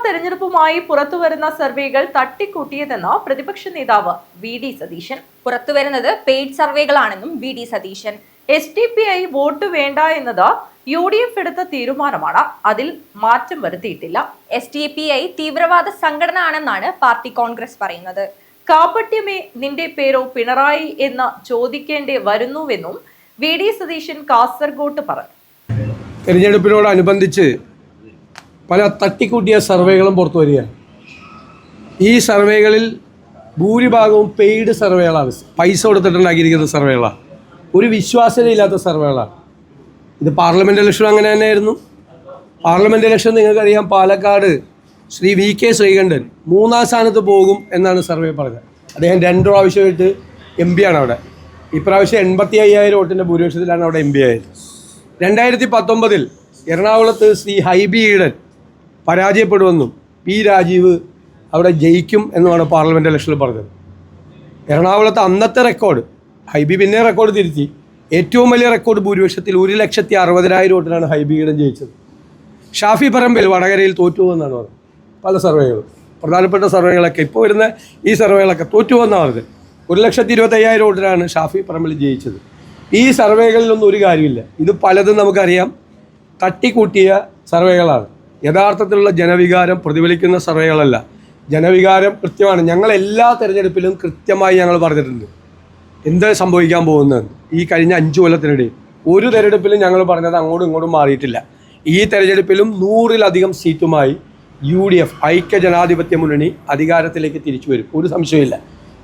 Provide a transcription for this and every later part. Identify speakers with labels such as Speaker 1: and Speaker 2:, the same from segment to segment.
Speaker 1: തെരഞ്ഞെടുപ്പുമായി പുറത്തുവരുന്ന സർവേകൾ തട്ടിക്കൂട്ടിയതെന്ന് പ്രതിപക്ഷ നേതാവ് വി.ഡി. സതീശൻ.
Speaker 2: പുറത്തുവരുന്നത് പെയ്ഡ് സർവേകളാണെന്നും വി.ഡി. സതീശൻ.
Speaker 1: SDPI വോട്ട് വേണ്ട എന്നത് UDF എടുത്ത തീരുമാനമാണ്. അതിൽ മാറ്റം വരുത്തിയിട്ടില്ല.
Speaker 2: SDPI തീവ്രവാദ സംഘടന ആണെന്നാണ് പാർട്ടി കോൺഗ്രസ് പറയുന്നത്.
Speaker 1: കാപട്യമേ നിന്റെ പേരോ പിണറായി എന്ന് ചോദിക്കേണ്ടി വരുന്നുവെന്നും വി.ഡി. സതീശൻ കാസർഗോട്ട് പറഞ്ഞു.
Speaker 3: തെരഞ്ഞെടുപ്പിനോടനുബന്ധിച്ച് പല തട്ടിക്കൂട്ടിയ സർവേകളും പുറത്തു വരികയാണ്. ഈ സർവേകളിൽ ഭൂരിഭാഗവും പെയ്ഡ് സർവേകളാണ്, പൈസ കൊടുത്തിട്ടുണ്ടാക്കിയിരിക്കുന്ന സർവേകളാണ്, ഒരു വിശ്വാസ്യതയില്ലാത്ത സർവേകളാണ്. ഇത് പാർലമെൻറ്റ് ഇലക്ഷൻ അങ്ങനെ തന്നെയായിരുന്നു. പാർലമെൻറ്റ് ഇലക്ഷൻ നിങ്ങൾക്കറിയാം, പാലക്കാട് ശ്രീ V.K. ശ്രീകണ്ഠൻ 3ാം സ്ഥാനത്ത് പോകും എന്നാണ് സർവേ പറഞ്ഞത്. അദ്ദേഹം 2 പ്രാവശ്യമായിട്ട് MP ആണ് അവിടെ. ഇപ്രാവശ്യം 85,000 വോട്ടിൻ്റെ ഭൂരിപക്ഷത്തിലാണ് അവിടെ MP ആയത്. 2019 എറണാകുളത്ത് ശ്രീ ഹൈബി ഈഡൻ പരാജയപ്പെടുമെന്നും P. രാജീവ് അവിടെ ജയിക്കും എന്നുമാണ് പാർലമെൻറ്റ് ഇലക്ഷനിൽ പറഞ്ഞത്. എറണാകുളത്ത് അന്നത്തെ റെക്കോർഡ്, ഹൈബി പിന്നെ റെക്കോർഡ് തിരുത്തി, ഏറ്റവും വലിയ റെക്കോർഡ് ഭൂരിപക്ഷത്തിൽ 1,60,60,000 വോട്ടിനാണ് ഹൈബി ഈഡൻ ജയിച്ചത്. ഷാഫി പറമ്പിൽ വടകരയിൽ തോറ്റുപോകുമെന്നാണ് പറഞ്ഞത്. പല സർവേകളും, പ്രധാനപ്പെട്ട സർവേകളൊക്കെ, ഇപ്പോൾ വരുന്ന ഈ സർവേകളൊക്കെ തോറ്റുപോകുന്നാണ് പറഞ്ഞത്. 1,25,000 വോട്ടിനാണ് ഷാഫി പറമ്പിൽ ജയിച്ചത്. ഈ സർവേകളിലൊന്നും ഒരു കാര്യമില്ല. ഇത് പലതും നമുക്കറിയാം തട്ടിക്കൂട്ടിയ സർവേകളാണ്. യഥാർത്ഥത്തിലുള്ള ജനവികാരം പ്രതിഫലിക്കുന്ന സർവേകളല്ല. ജനവികാരം കൃത്യമാണ്. ഞങ്ങൾ എല്ലാ തെരഞ്ഞെടുപ്പിലും കൃത്യമായി ഞങ്ങൾ പറഞ്ഞിട്ടുണ്ട് എന്ത് സംഭവിക്കാൻ പോകുന്നതെന്ന്. ഈ കഴിഞ്ഞ 5 കൊല്ലത്തിനിടയിൽ ഒരു തെരഞ്ഞെടുപ്പിലും ഞങ്ങൾ പറഞ്ഞത് അങ്ങോട്ടും ഇങ്ങോട്ടും മാറിയിട്ടില്ല. ഈ തെരഞ്ഞെടുപ്പിലും 100-ലധികം സീറ്റുമായി UDF ഐക്യ ജനാധിപത്യ മുന്നണി അധികാരത്തിലേക്ക് തിരിച്ചു വരും, ഒരു സംശയമില്ല.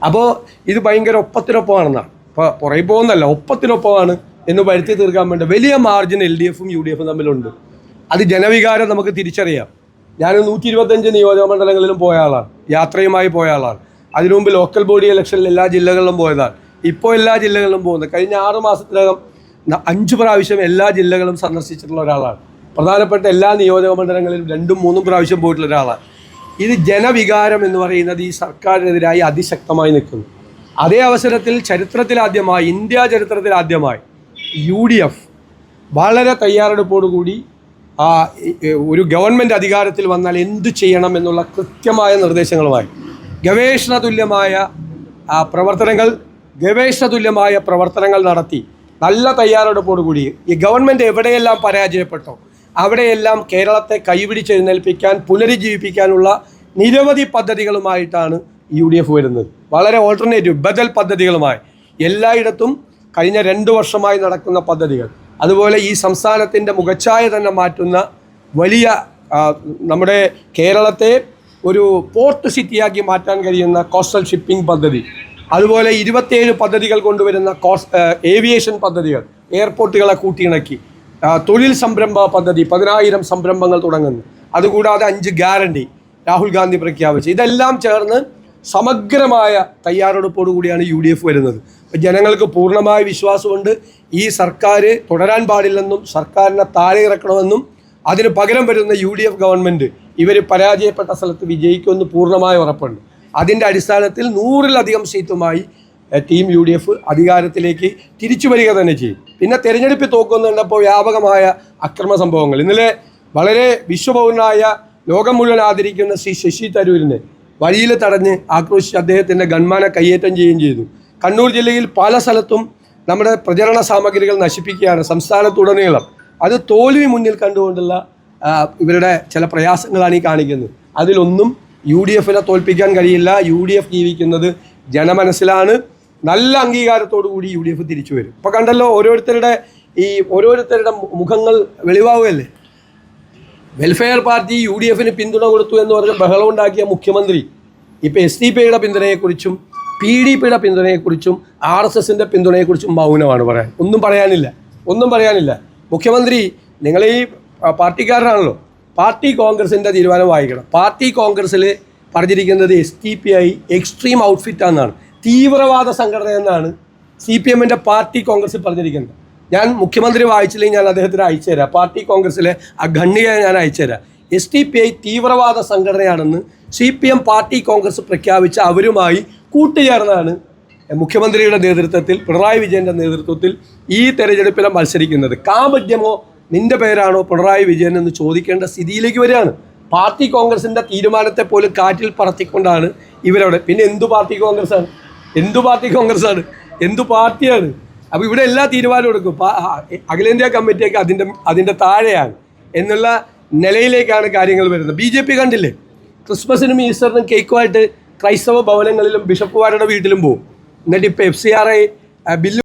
Speaker 3: അപ്പോൾ ഇത് ഭയങ്കര ഒപ്പത്തിനൊപ്പമാണെന്നാണ്. ഇപ്പോൾ പുറകെ പോകുന്നല്ല, ഒപ്പത്തിനൊപ്പമാണ് എന്ന് വരുത്തി തീർക്കാൻ വേണ്ടി വലിയ മാർജിൻ LDFും UDFും തമ്മിലുണ്ട്. അത് ജനവികാരം നമുക്ക് തിരിച്ചറിയാം. ഞാൻ 125 നിയോജകമണ്ഡലങ്ങളിലും പോയ ആളാണ്, യാത്രയുമായി പോയ ആളാണ്. അതിനു മുമ്പ് ലോക്കൽ ബോഡി ഇലക്ഷനിൽ എല്ലാ ജില്ലകളിലും പോയതാണ്. ഇപ്പോൾ എല്ലാ ജില്ലകളിലും പോകുന്നത്. കഴിഞ്ഞ 6 മാസത്തിനകം 5 പ്രാവശ്യം എല്ലാ ജില്ലകളും സന്ദർശിച്ചിട്ടുള്ള ഒരാളാണ്. പ്രധാനപ്പെട്ട എല്ലാ നിയോജകമണ്ഡലങ്ങളിലും 2-3 പ്രാവശ്യം പോയിട്ടുള്ള ഒരാളാണ്. ഇത് ജനവികാരം എന്ന് പറയുന്നത് ഈ സർക്കാരിനെതിരായി അതിശക്തമായി നിൽക്കുന്നു. അതേ അവസരത്തിൽ ചരിത്രത്തിലാദ്യമായി, ഇന്ത്യ ചരിത്രത്തിലാദ്യമായി UDF വളരെ തയ്യാറെടുപ്പോടുകൂടി ഒരു ഗവൺമെൻറ് അധികാരത്തിൽ വന്നാൽ എന്തു ചെയ്യണം എന്നുള്ള കൃത്യമായ നിർദ്ദേശങ്ങളുമായി ഗവേഷണതുല്യമായ പ്രവർത്തനങ്ങൾ നടത്തി നല്ല തയ്യാറെടുപ്പോടുകൂടി ഈ ഗവൺമെൻറ് എവിടെയെല്ലാം പരാജയപ്പെട്ടോ അവിടെയെല്ലാം കേരളത്തെ കൈപിടിച്ചെഴുന്നേൽപ്പിക്കാൻ, പുനരുജ്ജീവിപ്പിക്കാനുള്ള നിരവധി പദ്ധതികളുമായിട്ടാണ് UDF വരുന്നത്. വളരെ ഓൾട്ടർനേറ്റീവ് ബദൽ പദ്ധതികളുമായി എല്ലായിടത്തും കഴിഞ്ഞ 2 വർഷമായി നടക്കുന്ന പദ്ധതികൾ. അതുപോലെ ഈ സംസ്ഥാനത്തിൻ്റെ മുഖച്ഛായ തന്നെ മാറ്റുന്ന വലിയ, നമ്മുടെ കേരളത്തെ ഒരു പോർട്ട് സിറ്റിയാക്കി മാറ്റാൻ കഴിയുന്ന കോസ്റ്റൽ ഷിപ്പിംഗ് പദ്ധതി, അതുപോലെ 27 പദ്ധതികൾ കൊണ്ടുവരുന്ന ഏവിയേഷൻ പദ്ധതികൾ, എയർപോർട്ടുകളെ കൂട്ടിയിണക്കി, തൊഴിൽ സംരംഭ പദ്ധതി 10,000 സംരംഭങ്ങൾ തുടങ്ങുന്നു. അതുകൂടാതെ 5 ഗ്യാരണ്ടി രാഹുൽ ഗാന്ധി പ്രഖ്യാപിച്ചു. ഇതെല്ലാം ചേർന്ന് സമഗ്രമായ തയ്യാറെടുപ്പോടുകൂടിയാണ് UDF വരുന്നത്. ജനങ്ങൾക്ക് പൂർണ്ണമായ വിശ്വാസമുണ്ട് ഈ സർക്കാർ തുടരാൻ പാടില്ലെന്നും സർക്കാരിനെ താഴെ ഇറക്കണമെന്നും അതിന് പകരം വരുന്ന UDF ഗവൺമെൻറ് ഇവർ പരാജയപ്പെട്ട സ്ഥലത്ത് വിജയിക്കുമെന്ന് പൂർണ്ണമായ ഉറപ്പുണ്ട്. അതിൻ്റെ അടിസ്ഥാനത്തിൽ 100-ലധികം സീറ്റുമായി ടീം UDF അധികാരത്തിലേക്ക് തിരിച്ചു വരിക തന്നെ ചെയ്യും. പിന്നെ തെരഞ്ഞെടുപ്പിൽ തോക്കുന്നുണ്ടപ്പോൾ വ്യാപകമായ അക്രമ സംഭവങ്ങൾ. ഇന്നലെ വളരെ വിശ്വപൗരനായ ലോകം മുഴുവൻ ആദരിക്കുന്ന ശ്രീ ശശി തരൂരിനെ വഴിയിൽ തടഞ്ഞ് ആക്രോശിച്ച് അദ്ദേഹത്തിൻ്റെ ഗൺമാനെ കയ്യേറ്റം ചെയ്യുകയും ചെയ്തു. കണ്ണൂർ ജില്ലയിൽ പല സ്ഥലത്തും നമ്മുടെ പ്രചരണ സാമഗ്രികൾ നശിപ്പിക്കുകയാണ് സംസ്ഥാനത്തുടനീളം. അത് തോൽവി മുന്നിൽ കണ്ടുകൊണ്ടുള്ള ഇവരുടെ ചില പ്രയാസങ്ങളാണ് ഈ കാണിക്കുന്നത്. അതിലൊന്നും UDFനെ തോൽപ്പിക്കാൻ കഴിയില്ല. UDF ജീവിക്കുന്നത് ജനമനസ്സിലാണ്. നല്ല അംഗീകാരത്തോടു കൂടി UDF തിരിച്ചു വരും. ഇപ്പോൾ കണ്ടല്ലോ, ഓരോരുത്തരുടെ മുഖങ്ങൾ വെളിവാവുകയല്ലേ. വെൽഫെയർ പാർട്ടി UDFന് പിന്തുണ കൊടുത്തു എന്ന് പറഞ്ഞ് ബഹളമുണ്ടാക്കിയ മുഖ്യമന്ത്രി ഇപ്പോൾ SDPയുടെ പിന്തുണയെക്കുറിച്ചും PDPയുടെ പിന്തുണയെക്കുറിച്ചും RSSൻ്റെ പിന്തുണയെക്കുറിച്ചും മൗനമാണ്. ഒന്നും പറയാനില്ല. മുഖ്യമന്ത്രി, നിങ്ങൾ ഈ പാർട്ടിക്കാരനാണല്ലോ, പാർട്ടി കോൺഗ്രസിൻ്റെ തീരുമാനം വായിക്കണം. പാർട്ടി കോൺഗ്രസ്സിൽ പറഞ്ഞിരിക്കുന്നത് SDPI എക്സ്ട്രീം ഔട്ട്ഫിറ്റാണെന്നാണ്, തീവ്രവാദ സംഘടന എന്നാണ് CPMൻ്റെ പാർട്ടി കോൺഗ്രസ്സിൽ പറഞ്ഞിരിക്കുന്നത്. ഞാൻ മുഖ്യമന്ത്രി വായിച്ചില്ലെങ്കിൽ ഞാൻ അദ്ദേഹത്തിന് അയച്ചു തരാം. പാർട്ടി കോൺഗ്രസ്സിലെ ആ ഖണ്ഡിക ഞാൻ അയച്ചു തരാം. SDPI തീവ്രവാദ സംഘടനയാണെന്ന് CPM പാർട്ടി കോൺഗ്രസ് പ്രഖ്യാപിച്ച അവരുമായി കൂട്ടുചേർന്നാണ് മുഖ്യമന്ത്രിയുടെ നേതൃത്വത്തിൽ, പിണറായി വിജയൻ്റെ നേതൃത്വത്തിൽ ഈ തെരഞ്ഞെടുപ്പിൽ മത്സരിക്കുന്നത്. കാപട്യമോ നിൻ്റെ പേരാണോ പിണറായി വിജയൻ എന്ന് ചോദിക്കേണ്ട സ്ഥിതിയിലേക്ക് വരികയാണ്. പാർട്ടി കോൺഗ്രസിൻ്റെ തീരുമാനത്തെ പോലും കാറ്റിൽ പറത്തിക്കൊണ്ടാണ് ഇവരവിടെ. പിന്നെ എന്തു പാർട്ടി കോൺഗ്രസ്സാണ്? എന്തു പാർട്ടിയാണ്? അപ്പോൾ ഇവിടെ എല്ലാ തീരുമാനവും എടുക്കും. അഖിലേന്ത്യാ കമ്മിറ്റിയൊക്കെ അതിൻ്റെ താഴെയാണ് എന്നുള്ള നിലയിലേക്കാണ് കാര്യങ്ങൾ വരുന്നത്. BJP കണ്ടില്ലേ, ക്രിസ്മസിനും ഈസ്റ്ററിനും കേക്കുമായിട്ട് ക്രൈസ്തവ ഭവനങ്ങളിലും ബിഷപ്പുമാരുടെ വീട്ടിലും പോകും. എന്നിട്ട് ഇപ്പോൾ FCRI ബില്ല്